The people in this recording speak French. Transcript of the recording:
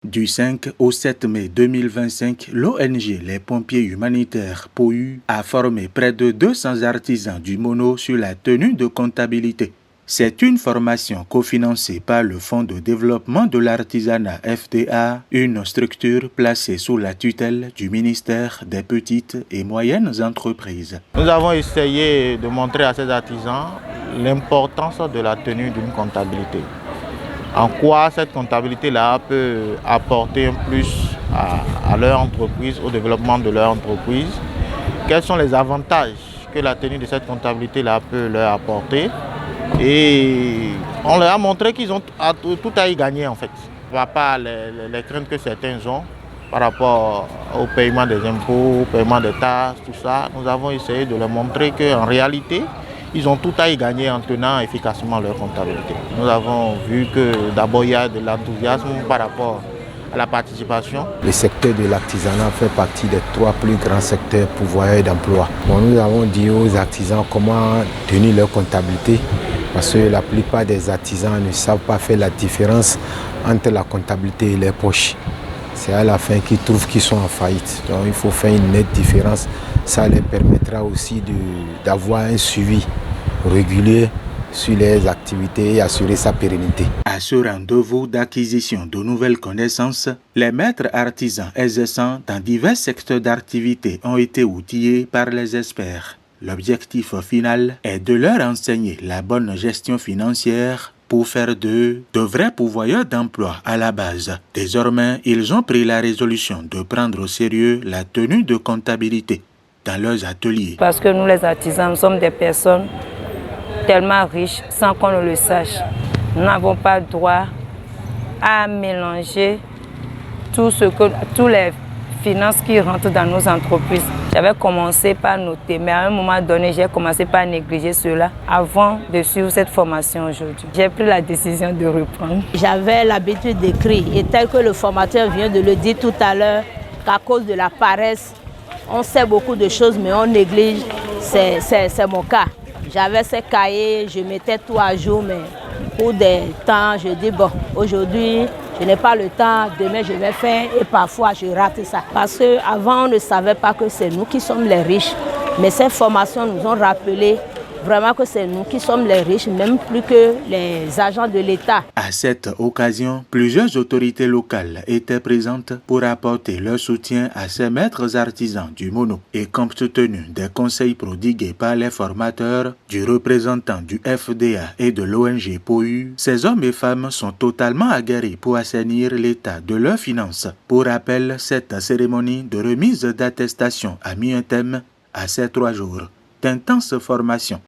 Du 5 au 7 mai 2025, l'ONG Les Pompiers Humanitaires POHU a formé près de 200 artisans du Mono sur la tenue de comptabilité. C'est une formation cofinancée par le Fonds de développement de l'artisanat FDA, une structure placée sous la tutelle du ministère des Petites et Moyennes Entreprises. Nous avons essayé de montrer à ces artisans l'importance de la tenue d'une comptabilité. En quoi cette comptabilité-là peut apporter un plus à leur entreprise, au développement de leur entreprise. Quels sont les avantages que la tenue de cette comptabilité-là peut leur apporter. Et on leur a montré qu'ils ont tout à y gagner en fait. Pas les craintes que certains ont par rapport au paiement des impôts, au paiement des taxes, tout ça. Nous avons essayé de leur montrer qu'en réalité, ils ont tout à y gagner en tenant efficacement leur comptabilité. Nous avons vu que d'abord il y a de l'enthousiasme par rapport à la participation. Le secteur de l'artisanat fait partie des 3 plus grands secteurs pourvoyeurs d'emploi. Nous avons dit aux artisans comment tenir leur comptabilité parce que la plupart des artisans ne savent pas faire la différence entre la comptabilité et les poches. C'est à la fin qu'ils trouvent qu'ils sont en faillite. Donc il faut faire une nette différence. Ça leur permettra aussi d'avoir un suivi régulier sur les activités et assurer sa pérennité. À ce rendez-vous d'acquisition de nouvelles connaissances, les maîtres artisans exerçant dans divers secteurs d'activité ont été outillés par les experts. L'objectif final est de leur enseigner la bonne gestion financière pour faire d'eux de vrais pourvoyeurs d'emploi à la base. Désormais, ils ont pris la résolution de prendre au sérieux la tenue de comptabilité dans leurs ateliers. Parce que nous les artisans, nous sommes des personnes tellement riches sans qu'on ne le sache. Nous n'avons pas droit à mélanger tous les finances qui rentrent dans nos entreprises. J'avais commencé par noter, mais à un moment donné, j'ai commencé par négliger cela avant de suivre cette formation aujourd'hui. J'ai pris la décision de reprendre. J'avais l'habitude d'écrire et tel que le formateur vient de le dire tout à l'heure, qu'à cause de la paresse, on sait beaucoup de choses, mais on néglige. C'est mon cas. J'avais ces cahiers, je mettais tout à jour, mais pour des temps, je dis bon, aujourd'hui, je n'ai pas le temps, demain je vais faire et parfois je rate ça. Parce qu'avant, on ne savait pas que c'est nous qui sommes les riches, mais ces formations nous ont rappelé vraiment que c'est nous qui sommes les riches, même plus que les agents de l'État. À cette occasion, plusieurs autorités locales étaient présentes pour apporter leur soutien à ces maîtres artisans du Mono. Et compte tenu des conseils prodigués par les formateurs, du représentant du FDA et de l'ONG POHU, ces hommes et femmes sont totalement aguerris pour assainir l'état de leurs finances. Pour rappel, cette cérémonie de remise d'attestation a mis un thème à ces 3 jours d'intense formation.